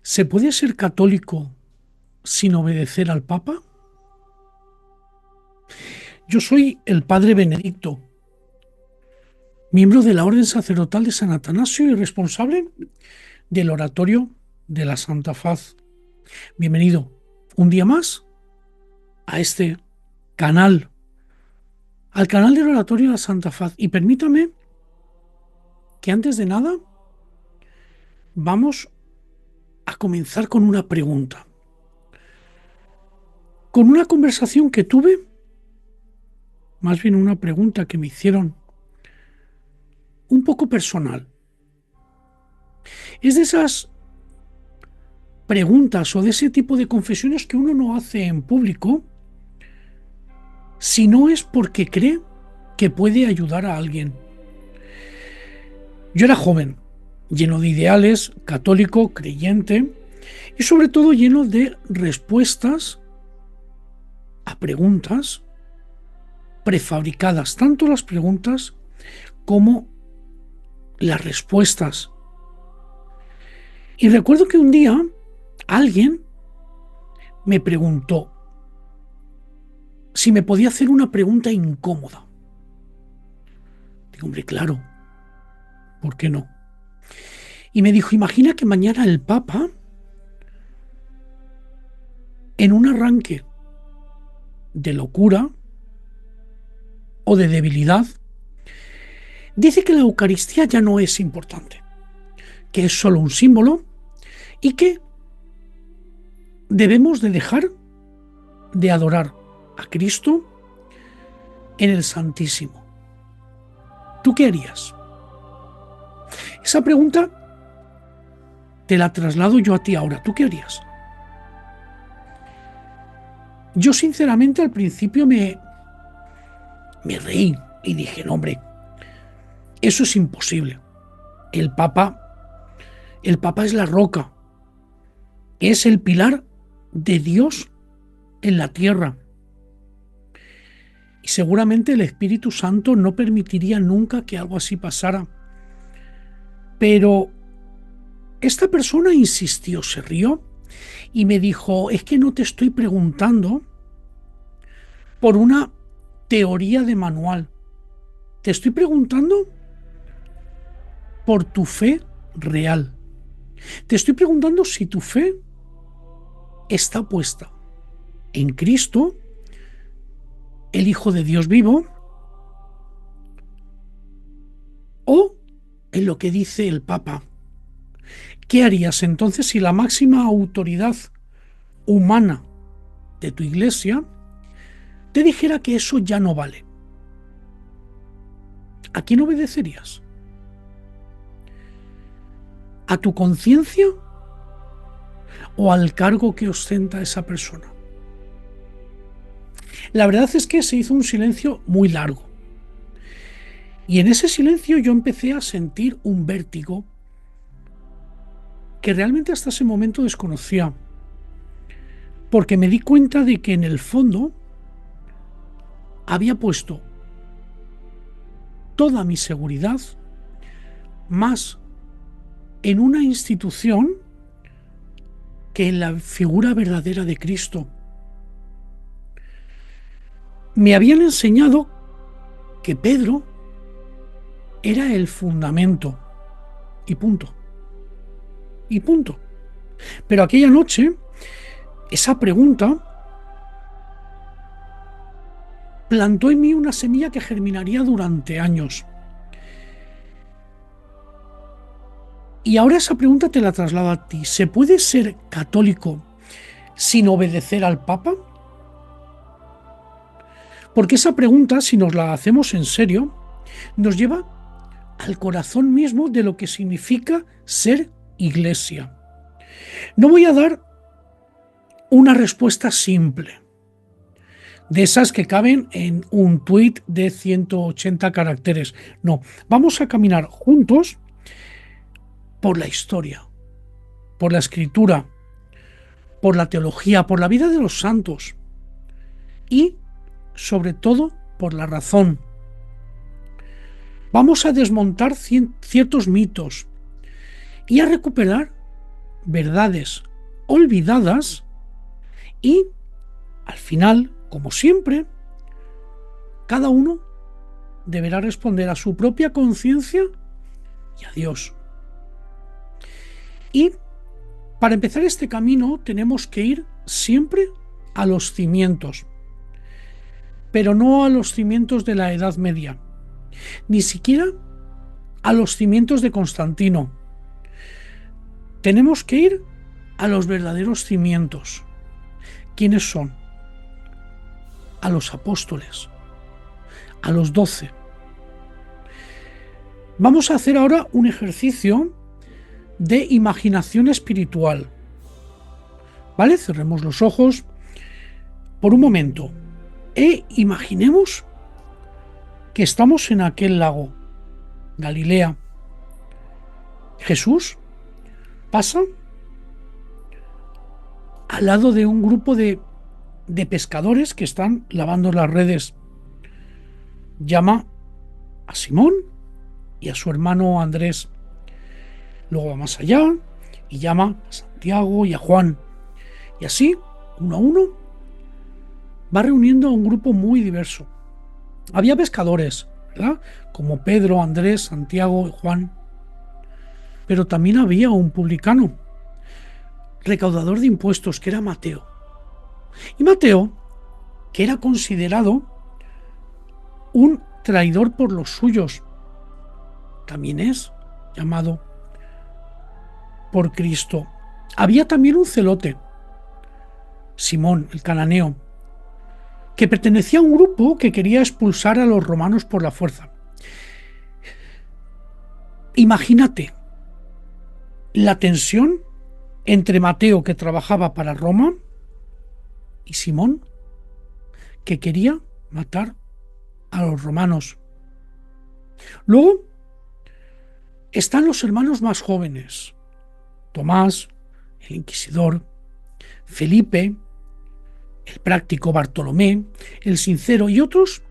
¿Se puede ser católico sin obedecer al Papa? Yo soy el padre Benedicto, miembro de la Orden Sacerdotal de San Atanasio y responsable del Oratorio de la Santa Faz. Bienvenido un día más a este canal, al canal del Oratorio de la Santa Faz. Y permítame que antes de nada vamos a comenzar con una pregunta, con una conversación que tuve, más bien una pregunta que me hicieron un poco personal. Es de esas preguntas o de ese tipo de confesiones que uno no hace en público si no es porque cree que puede ayudar a alguien. Yo era joven, lleno de ideales, católico, creyente y sobre todo lleno de respuestas a preguntas prefabricadas, tanto las preguntas como las respuestas. Y recuerdo que un día alguien me preguntó si me podía hacer una pregunta incómoda. Digo, hombre, claro, ¿por qué no? Y me dijo, imagina que mañana el Papa, en un arranque de locura o de debilidad, dice que la Eucaristía ya no es importante, que es solo un símbolo y que debemos de dejar de adorar a Cristo en el Santísimo. ¿Tú qué harías? Esa pregunta te la traslado yo a ti ahora. ¿Tú qué harías? Yo sinceramente al principio me reí y dije, no, hombre, eso es imposible. El Papa, el Papa es la roca, es el pilar de Dios en la tierra. Y seguramente el Espíritu Santo no permitiría nunca que algo así pasara. Pero esta persona insistió, se rió y me dijo, es que no te estoy preguntando por una teoría de manual. Te estoy preguntando por tu fe real. Te estoy preguntando si tu fe está puesta en Cristo, el Hijo de Dios vivo, o en lo que dice el Papa. ¿Qué harías entonces si la máxima autoridad humana de tu iglesia te dijera que eso ya no vale? ¿A quién obedecerías? ¿A tu conciencia o al cargo que ostenta esa persona? La verdad es que se hizo un silencio muy largo. Y en ese silencio yo empecé a sentir un vértigo que realmente hasta ese momento desconocía. Porque me di cuenta de que en el fondo había puesto toda mi seguridad más en una institución que en la figura verdadera de Cristo. Me habían enseñado que Pedro era el fundamento y punto. Y punto. Pero aquella noche, esa pregunta plantó en mí una semilla que germinaría durante años. Y ahora esa pregunta te la traslado a ti. ¿Se puede ser católico sin obedecer al Papa? Porque esa pregunta, si nos la hacemos en serio, nos lleva al corazón mismo de lo que significa ser iglesia. No voy a dar una respuesta simple, de esas que caben en un tuit de 180 caracteres. No, vamos a caminar juntos por la historia, por la escritura, por la teología, por la vida de los santos y, sobre todo, por la razón. Vamos a desmontar ciertos mitos y a recuperar verdades olvidadas y, al final, como siempre, cada uno deberá responder a su propia conciencia y a Dios. Y para empezar este camino tenemos que ir siempre a los cimientos, pero no a los cimientos de la Edad Media, ni siquiera a los cimientos de Constantino. Tenemos que ir a los verdaderos cimientos. ¿Quiénes son? A los apóstoles, a los 12. Vamos a hacer ahora un ejercicio de imaginación espiritual. ¿Vale? Cerremos los ojos por un momento e imaginemos que estamos en aquel lago, Galilea. Jesús pasa al lado de un grupo de pescadores que están lavando las redes. Llama a Simón y a su hermano Andrés. Luego va más allá y llama a Santiago y a Juan. Y así, uno a uno, va reuniendo a un grupo muy diverso. Había pescadores, ¿verdad? Como Pedro, Andrés, Santiago y Juan. Pero también había un publicano, recaudador de impuestos, que era Mateo. Y Mateo, que era considerado un traidor por los suyos, también es llamado por Cristo. Había también un celote, Simón el cananeo, que pertenecía a un grupo que quería expulsar a los romanos por la fuerza. Imagínate la tensión entre Mateo, que trabajaba para Roma, y Simón, que quería matar a los romanos. Luego están los hermanos más jóvenes: Tomás, el inquisidor; Felipe, el práctico; Bartolomé, el sincero; y otros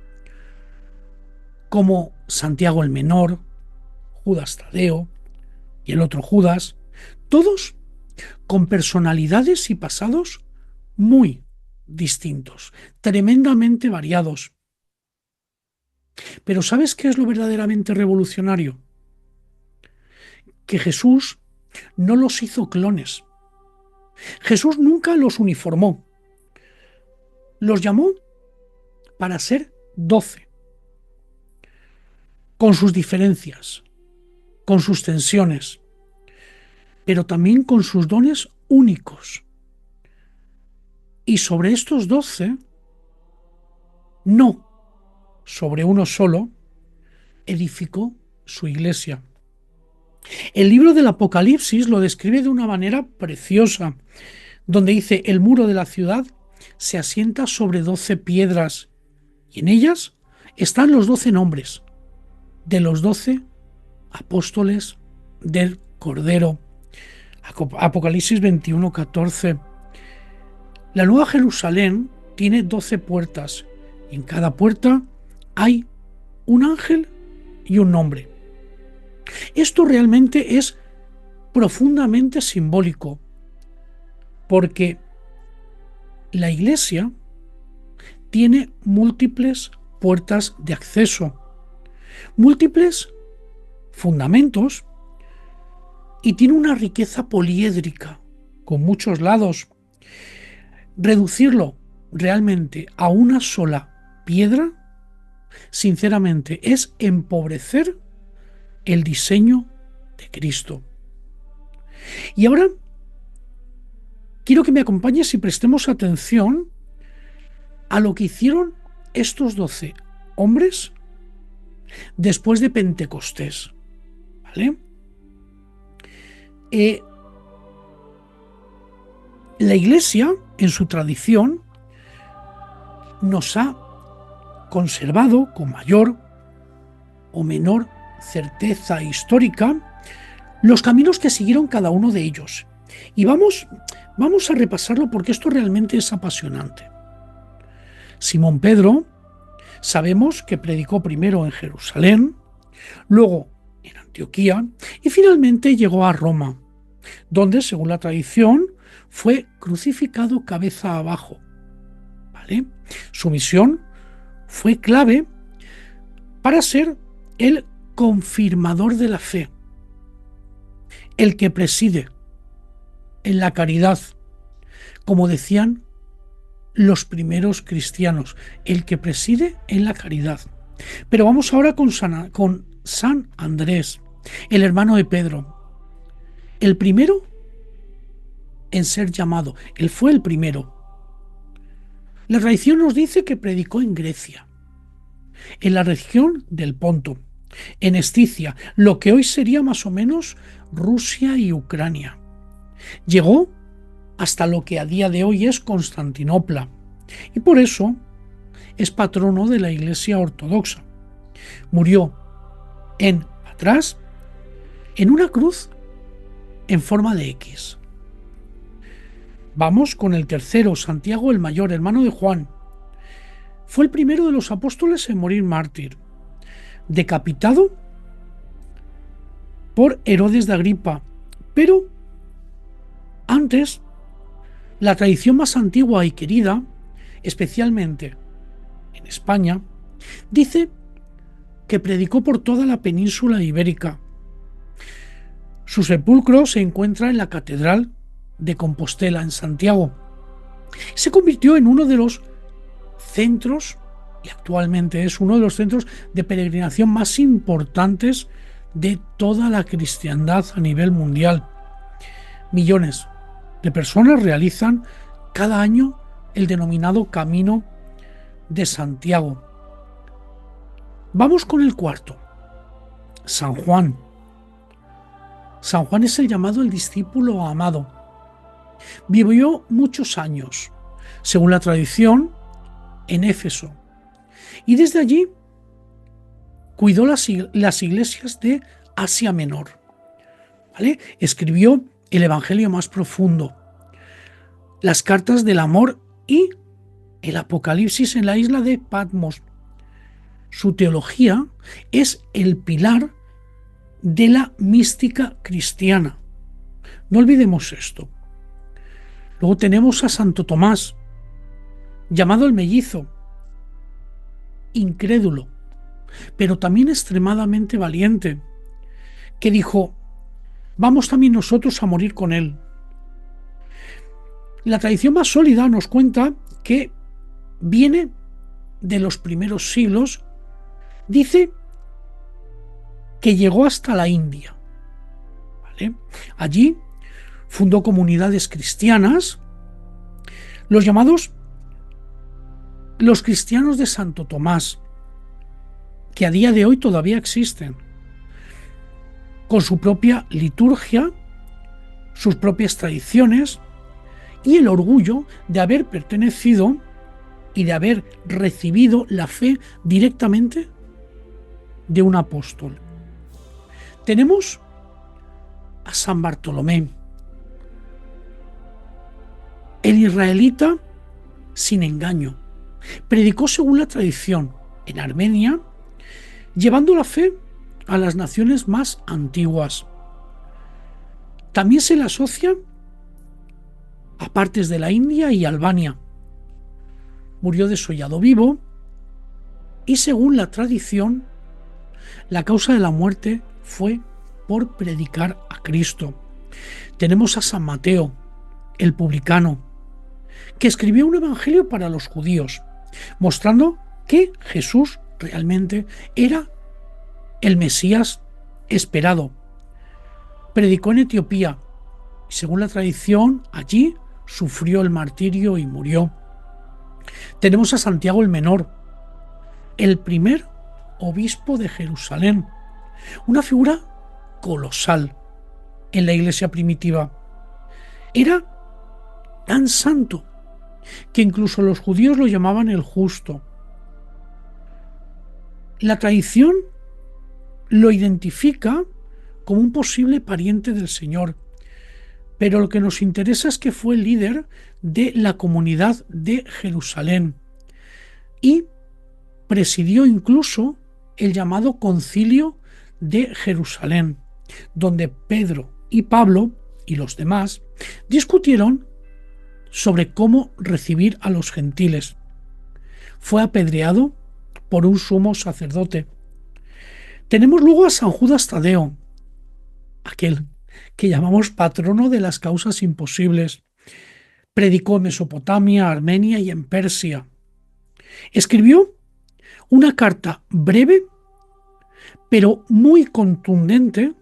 como Santiago el menor, Judas Tadeo y el otro Judas, todos con personalidades y pasados muy distintos, tremendamente variados. Pero ¿sabes qué es lo verdaderamente revolucionario? Que Jesús no los hizo clones. Jesús nunca los uniformó. Los llamó para ser 12, con sus diferencias, con sus tensiones, pero también con sus dones únicos. Y sobre estos 12, no sobre uno solo, edificó su iglesia. El libro del Apocalipsis lo describe de una manera preciosa, donde dice: el muro de la ciudad se asienta sobre 12 piedras, y en ellas están los 12 nombres de los 12 apóstoles del Cordero. Apocalipsis 21:14. La Nueva Jerusalén tiene 12 puertas, y en cada puerta hay un ángel y un nombre. Esto realmente es profundamente simbólico, porque la Iglesia tiene múltiples puertas de acceso, múltiples fundamentos, y tiene una riqueza poliédrica con muchos lados. Reducirlo realmente a una sola piedra, sinceramente, es empobrecer el diseño de Cristo. Y ahora quiero que me acompañes y prestemos atención a lo que hicieron estos 12 hombres después de Pentecostés. ¿Vale? La Iglesia, en su tradición, nos ha conservado con mayor o menor certeza histórica los caminos que siguieron cada uno de ellos. Y vamos a repasarlo, porque esto realmente es apasionante. Simón Pedro, sabemos que predicó primero en Jerusalén, luego en Antioquía y finalmente llegó a Roma. donde, según la tradición, fue crucificado cabeza abajo. ¿Vale? Su misión fue clave para ser el confirmador de la fe, el que preside en la caridad, como decían los primeros cristianos, el que preside en la caridad. Pero vamos ahora con San Andrés, el hermano de Pedro, el primero en ser llamado. Él fue el primero. La tradición nos dice que predicó en Grecia, en la región del Ponto, en Esticia, lo que hoy sería más o menos Rusia y Ucrania. Llegó hasta lo que a día de hoy es Constantinopla, y por eso es patrono de la Iglesia Ortodoxa. Murió en Patras, en una cruz en forma de X. Vamos con el tercero, Santiago el Mayor, hermano de Juan. Fue el primero de los apóstoles en morir mártir, decapitado por Herodes de Agripa. Pero antes, la tradición más antigua y querida, especialmente en España, dice que predicó por toda la península ibérica. Su sepulcro se encuentra en la Catedral de Compostela, en Santiago. Se convirtió en uno de los centros, y actualmente es uno de los centros de peregrinación más importantes de toda la cristiandad a nivel mundial. Millones de personas realizan cada año el denominado Camino de Santiago. Vamos con el cuarto, San Juan. San Juan es el llamado el discípulo amado. Vivió muchos años, según la tradición, en Éfeso, y desde allí cuidó las iglesias de Asia Menor. ¿Vale? Escribió el Evangelio más profundo, las cartas del amor y el Apocalipsis en la isla de Patmos. Su teología es el pilar de la mística cristiana. No olvidemos esto. Luego tenemos a Santo Tomás, llamado el mellizo, incrédulo, pero también extremadamente valiente, que dijo: vamos también nosotros a morir con él. La tradición más sólida nos cuenta que viene de los primeros siglos. Dice que llegó hasta la India. ¿Vale? Allí fundó comunidades cristianas, los llamados los cristianos de Santo Tomás, que a día de hoy todavía existen, con su propia liturgia, sus propias tradiciones y el orgullo de haber pertenecido y de haber recibido la fe directamente de un apóstol. Tenemos a San Bartolomé, el israelita sin engaño. Predicó según la tradición en Armenia, llevando la fe a las naciones más antiguas. También se le asocia a partes de la India y Albania. Murió desollado vivo y, según la tradición, la causa de la muerte fue por predicar a Cristo. Tenemos a San Mateo, el publicano, que escribió un evangelio para los judíos, mostrando que Jesús realmente era el Mesías esperado. Predicó en Etiopía y, según la tradición, allí sufrió el martirio y murió. Tenemos a Santiago el Menor, el primer obispo de Jerusalén, una figura colosal en la iglesia primitiva. Era tan santo que incluso los judíos lo llamaban el justo. La tradición lo identifica como un posible pariente del Señor, pero lo que nos interesa es que fue el líder de la comunidad de Jerusalén y presidió incluso el llamado Concilio de Jerusalén, donde Pedro y Pablo y los demás discutieron sobre cómo recibir a los gentiles. Fue apedreado por un sumo sacerdote. Tenemos luego a San Judas Tadeo, aquel que llamamos patrono de las causas imposibles. Predicó en Mesopotamia, Armenia y en Persia. Escribió una carta breve, pero muy contundente,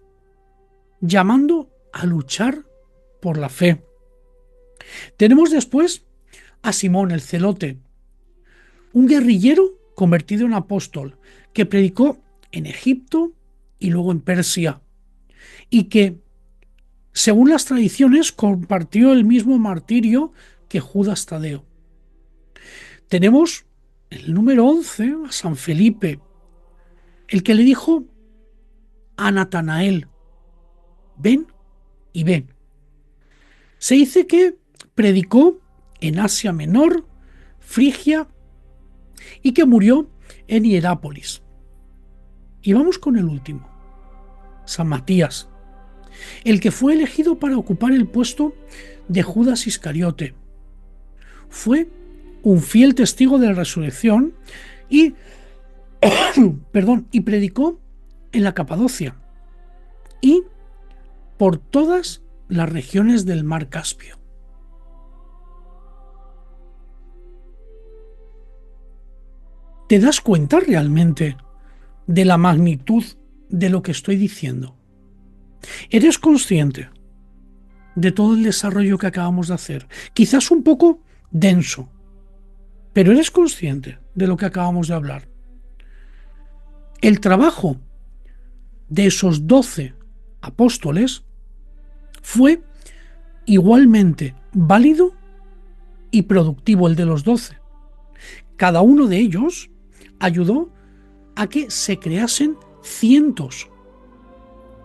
llamando a luchar por la fe. Tenemos después a Simón el Celote, un guerrillero convertido en apóstol, que predicó en Egipto y luego en Persia, y que, según las tradiciones, compartió el mismo martirio que Judas Tadeo. Tenemos el número 11, a San Felipe, el que le dijo a Natanael: ven y ven. Se dice que predicó en Asia Menor, Frigia, y que murió en Hierápolis. Y vamos con el último, San Matías, el que fue elegido para ocupar el puesto de Judas Iscariote. Fue un fiel testigo de la resurrección y, y predicó en la Capadocia y por todas las regiones del mar Caspio. ¿Te das cuenta realmente de la magnitud de lo que estoy diciendo? ¿Eres consciente de todo el desarrollo que acabamos de hacer? Quizás un poco denso, pero eres consciente de lo que acabamos de hablar. El trabajo de esos 12 apóstoles fue igualmente válido y productivo, el de los 12. Cada uno de ellos ayudó a que se creasen cientos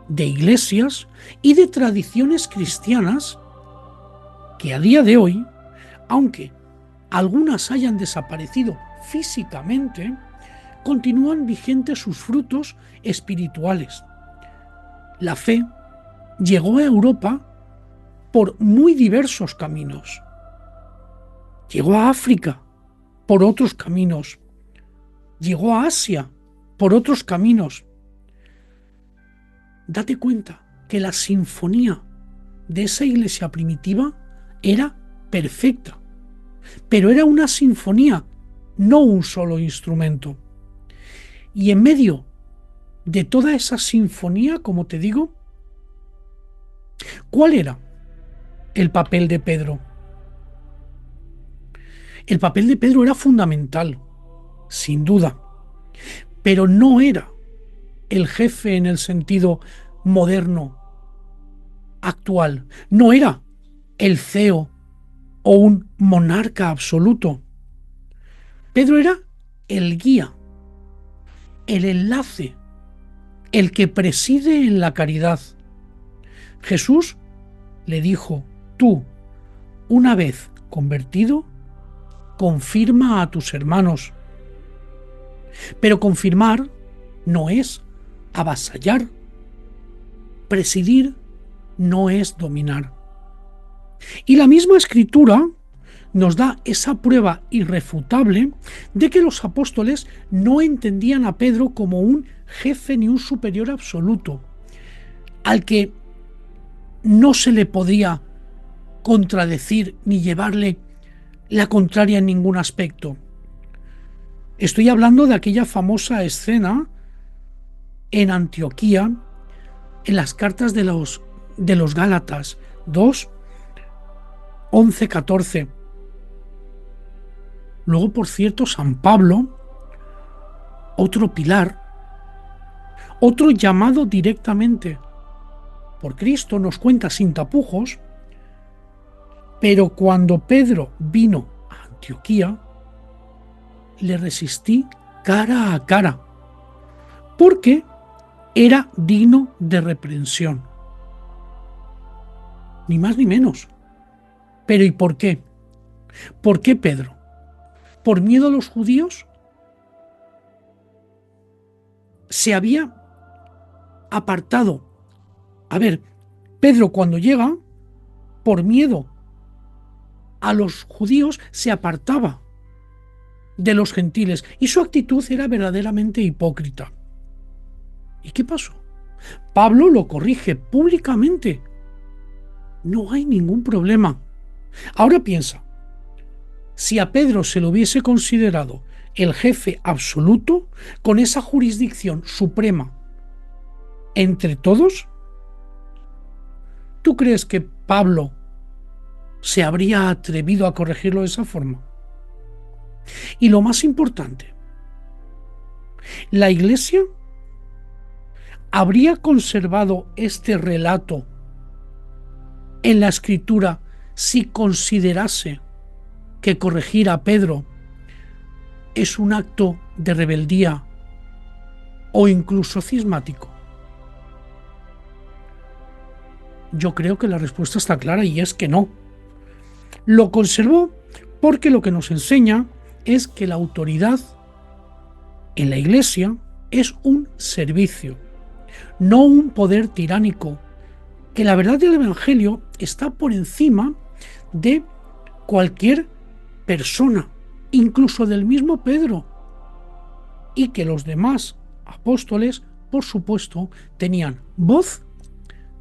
de iglesias y de tradiciones cristianas que a día de hoy, aunque algunas hayan desaparecido físicamente, continúan vigentes sus frutos espirituales. La fe llegó a Europa por muy diversos caminos. Llegó a África por otros caminos. Llegó a Asia por otros caminos. Date cuenta que la sinfonía de esa iglesia primitiva era perfecta, pero era una sinfonía, no un solo instrumento. Y en medio de toda esa sinfonía, como te digo, ¿cuál era el papel de Pedro? El papel de Pedro era fundamental, sin duda, pero no era el jefe en el sentido moderno, actual. No era el CEO o un monarca absoluto. Pedro era el guía, el enlace, el que preside en la caridad. Jesús le dijo: tú, una vez convertido, confirma a tus hermanos. Pero confirmar no es avasallar. Presidir no es dominar. Y la misma Escritura nos da esa prueba irrefutable de que los apóstoles no entendían a Pedro como un jefe ni un superior absoluto, al que no se le podía contradecir ni llevarle la contraria en ningún aspecto. Estoy hablando de aquella famosa escena en Antioquía, en las cartas de los Gálatas 2, 11, 14. Luego, por cierto, San Pablo, otro pilar, otro llamado directamente por Cristo, nos cuenta sin tapujos, pero cuando Pedro vino a Antioquía, le resistí cara a cara, porque era digno de reprensión. Ni más ni menos. Pero ¿y por qué? ¿Por qué Pedro? ¿Por miedo a los judíos? Se había apartado. A ver, Pedro cuando llega por miedo a los judíos, se apartaba de los gentiles y su actitud era verdaderamente hipócrita. ¿Y qué pasó? Pablo lo corrige públicamente. No hay ningún problema. Ahora piensa, si a Pedro se lo hubiese considerado el jefe absoluto, con esa jurisdicción suprema entre todos, ¿tú crees que Pablo se habría atrevido a corregirlo de esa forma? Y lo más importante, la Iglesia habría conservado este relato en la Escritura si considerase que corregir a Pedro es un acto de rebeldía o incluso cismático. Yo creo que la respuesta está clara y es que no. Lo conservó porque lo que nos enseña es que la autoridad en la Iglesia es un servicio, no un poder tiránico, que la verdad del Evangelio está por encima de cualquier persona, incluso del mismo Pedro, y que los demás apóstoles, por supuesto, tenían voz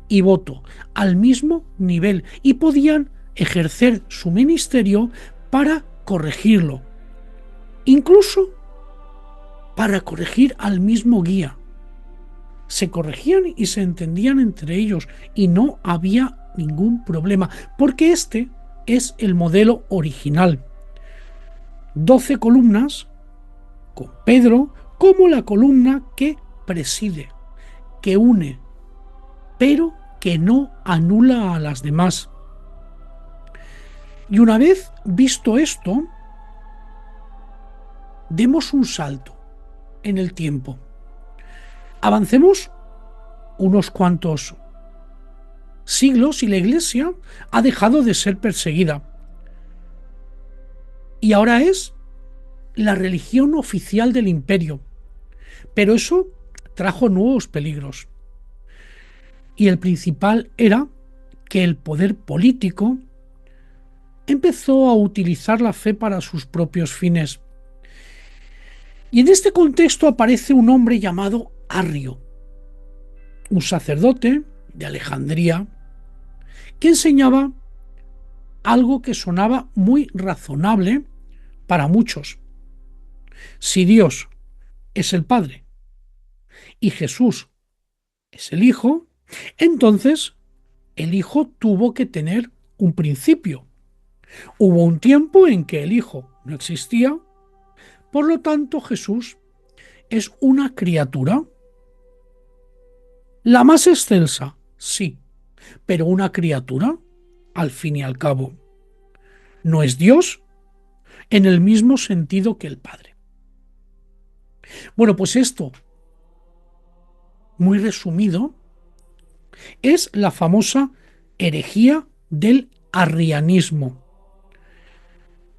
y voto al mismo nivel y podían ejercer su ministerio para corregirlo, incluso para corregir al mismo guía. Se corregían y se entendían entre ellos y no había ningún problema, porque este es el modelo original. 12 columnas con Pedro como la columna que preside, que une, pero que no anula a las demás. Y una vez visto esto, demos un salto en el tiempo. Avancemos unos cuantos siglos y la Iglesia ha dejado de ser perseguida. Y ahora es la religión oficial del imperio. Pero eso trajo nuevos peligros. Y el principal era que el poder político empezó a utilizar la fe para sus propios fines. Y en este contexto aparece un hombre llamado Arrio, un sacerdote de Alejandría, que enseñaba algo que sonaba muy razonable para muchos. Si Dios es el Padre y Jesús es el Hijo, entonces el Hijo tuvo que tener un principio. Hubo un tiempo en que el Hijo no existía, por lo tanto Jesús es una criatura. La más excelsa, sí, pero una criatura, al fin y al cabo. No es Dios en el mismo sentido que el Padre. Bueno, pues esto, muy resumido, es la famosa herejía del arrianismo.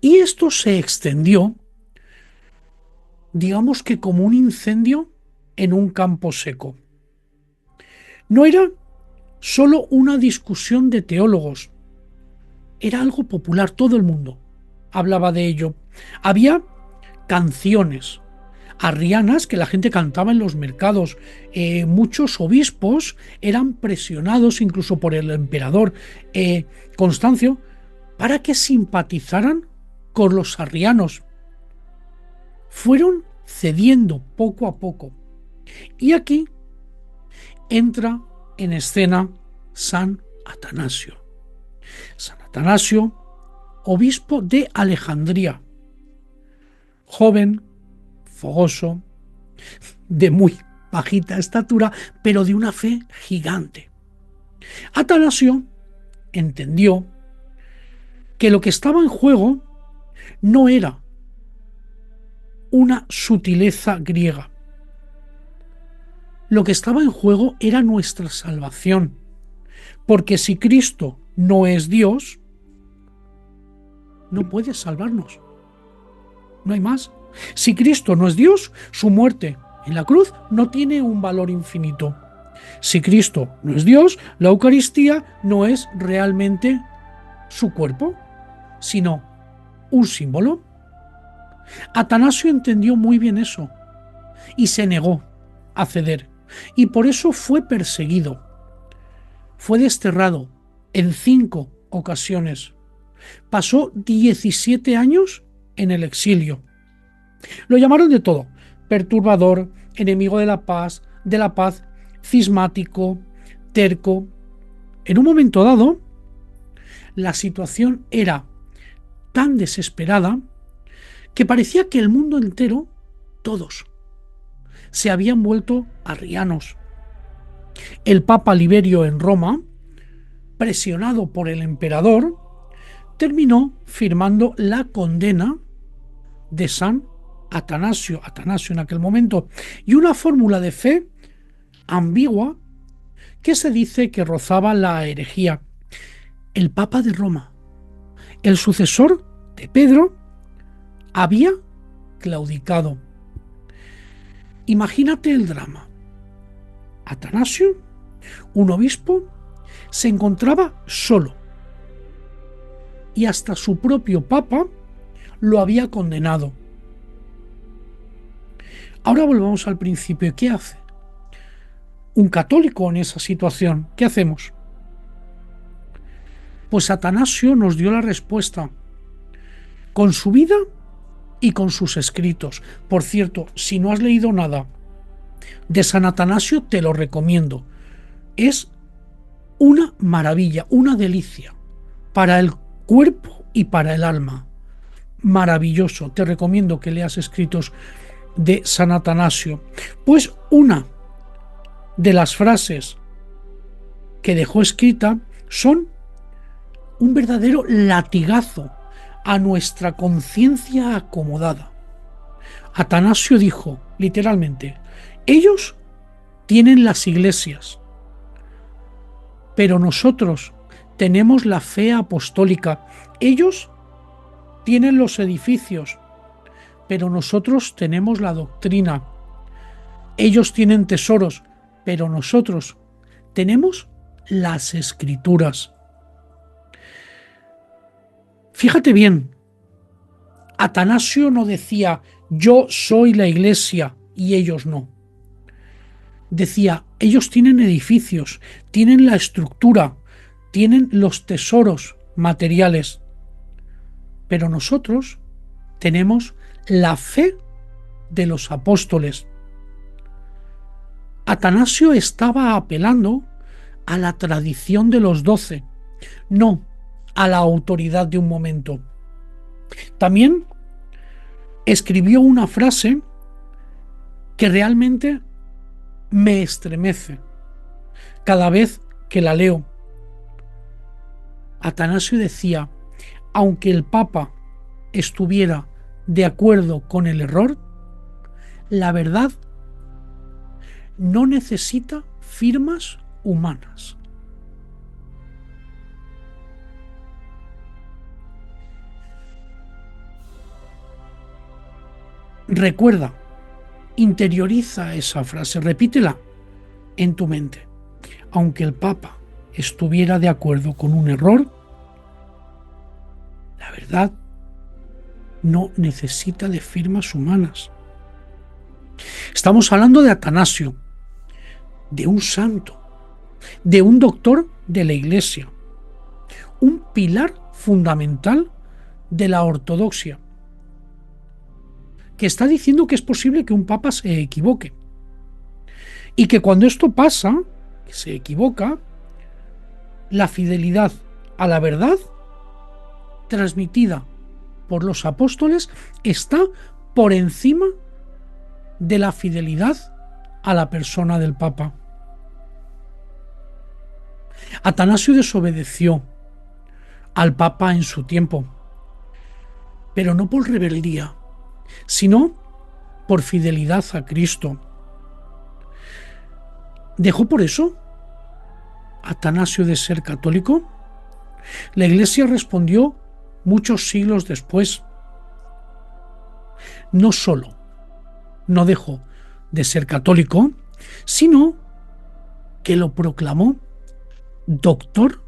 Y esto se extendió, digamos que como un incendio en un campo seco. No era solo una discusión de teólogos, era algo popular, todo el mundo hablaba de ello. Había canciones arrianas que la gente cantaba en los mercados. Muchos obispos eran presionados incluso por el emperador Constancio para que simpatizaran con los arrianos. Fueron cediendo poco a poco. Y aquí entra en escena San Atanasio. San Atanasio, obispo de Alejandría, joven, fogoso, de muy bajita estatura, pero de una fe gigante. Atanasio entendió que lo que estaba en juego no era una sutileza griega. Lo que estaba en juego era nuestra salvación, porque si Cristo no es Dios, no puede salvarnos. No hay más. Si Cristo no es Dios, su muerte en la cruz no tiene un valor infinito. Si Cristo no es Dios, la Eucaristía no es realmente su cuerpo, sino un símbolo. Atanasio entendió muy bien eso y se negó a ceder, y por eso fue perseguido. Fue desterrado en 5 ocasiones. Pasó 17 años en el exilio. Lo llamaron de todo: perturbador, enemigo de la paz, cismático, terco. En un momento dado, la situación era tan desesperada que parecía que el mundo entero, todos, se habían vuelto arrianos. El Papa Liberio en Roma, presionado por el emperador, terminó firmando la condena de San Atanasio en aquel momento, y una fórmula de fe ambigua que se dice que rozaba la herejía. El Papa de Roma, el sucesor de Pedro, había claudicado. Imagínate el drama. Atanasio, un obispo, se encontraba solo y hasta su propio papa lo había condenado. Ahora volvamos al principio. ¿Qué hace un católico en esa situación? ¿Qué hacemos? Pues Atanasio nos dio la respuesta con su vida y con sus escritos. Por cierto, si no has leído nada de San Atanasio, te lo recomiendo. Es una maravilla, una delicia para el cuerpo y para el alma. Maravilloso. Te recomiendo que leas escritos de San Atanasio. Pues una de las frases que dejó escrita son un verdadero latigazo a nuestra conciencia acomodada. Atanasio dijo, literalmente, ellos tienen las iglesias, pero nosotros tenemos la fe apostólica. Ellos tienen los edificios, pero nosotros tenemos la doctrina. Ellos tienen tesoros, pero nosotros tenemos las escrituras. Fíjate bien, Atanasio no decía yo soy la iglesia y ellos no. Decía, ellos tienen edificios, tienen la estructura, tienen los tesoros materiales, pero nosotros tenemos la fe de los apóstoles. Atanasio estaba apelando a la tradición de los 12, no a la autoridad de un momento. También escribió una frase que realmente me estremece cada vez que la leo. Atanasio decía, aunque el Papa estuviera de acuerdo con el error, la verdad no necesita firmas humanas. Recuerda, interioriza esa frase, repítela en tu mente. Aunque el Papa estuviera de acuerdo con un error, la verdad no necesita de firmas humanas. Estamos hablando de Atanasio, de un santo, de un doctor de la Iglesia, un pilar fundamental de la ortodoxia, que está diciendo que es posible que un papa se equivoque y que cuando esto pasa, que se equivoca, la fidelidad a la verdad transmitida por los apóstoles está por encima de la fidelidad a la persona del Papa. Atanasio desobedeció al Papa en su tiempo, pero no por rebeldía, sino por fidelidad a Cristo. ¿Dejó por eso Atanasio de ser católico? La Iglesia respondió muchos siglos después. No solo no dejó de ser católico, sino que lo proclamó doctor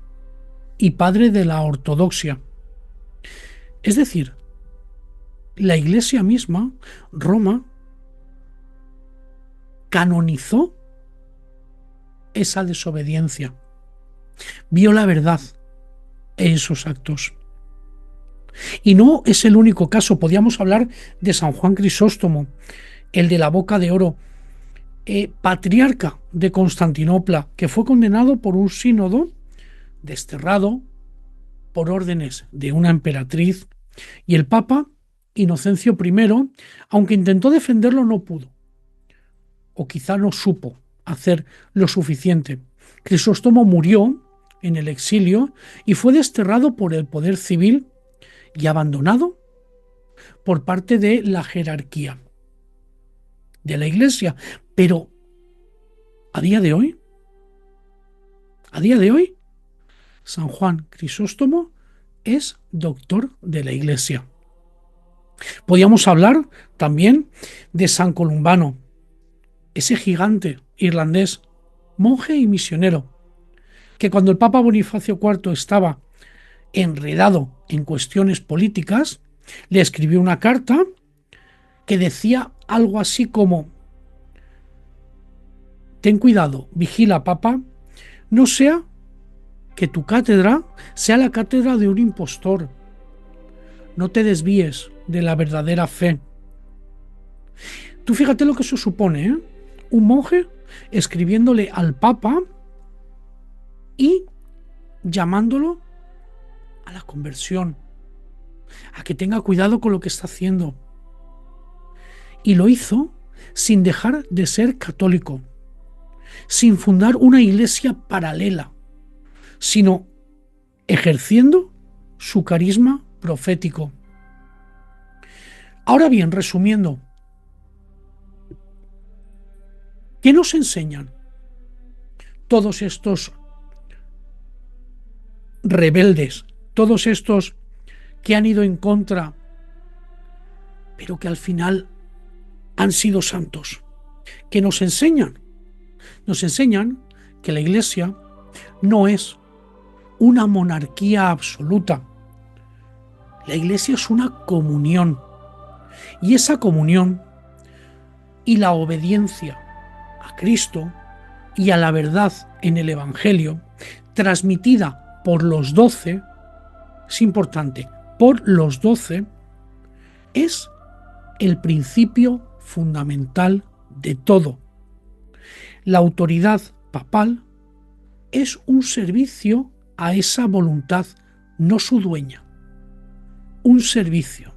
y padre de la ortodoxia. Es decir, la Iglesia misma, Roma, canonizó esa desobediencia, vio la verdad en esos actos. Y no es el único caso, podríamos hablar de San Juan Crisóstomo, el de la boca de oro, patriarca de Constantinopla, que fue condenado por un sínodo, desterrado por órdenes de una emperatriz, y el Papa Inocencio I, aunque intentó defenderlo, no pudo, o quizá no supo hacer lo suficiente. Crisóstomo murió en el exilio y fue desterrado por el poder civil y abandonado por parte de la jerarquía de la Iglesia. Pero a día de hoy, San Juan Crisóstomo es doctor de la Iglesia. Podríamos hablar también de San Columbano, ese gigante irlandés, monje y misionero, que cuando el Papa Bonifacio IV estaba enredado en cuestiones políticas, le escribió una carta que decía algo así como: ten cuidado, vigila, Papa, no sea que tu cátedra sea la cátedra de un impostor. No te desvíes de la verdadera fe. Tú fíjate lo que eso supone, ¿eh? Un monje escribiéndole al Papa y llamándolo a la conversión, a que tenga cuidado con lo que está haciendo. Y lo hizo sin dejar de ser católico, sin fundar una iglesia paralela, sino ejerciendo su carisma profético. Ahora bien, resumiendo, ¿qué nos enseñan todos estos rebeldes, todos estos que han ido en contra, pero que al final han sido santos? ¿Qué nos enseñan? Nos enseñan que la Iglesia no es una monarquía absoluta. La Iglesia es una comunión. Y esa comunión y la obediencia a Cristo y a la verdad en el Evangelio, transmitida por los 12, es importante, por los 12, es el principio fundamental de todo. La autoridad papal es un servicio a esa voluntad, no su dueña. Un servicio.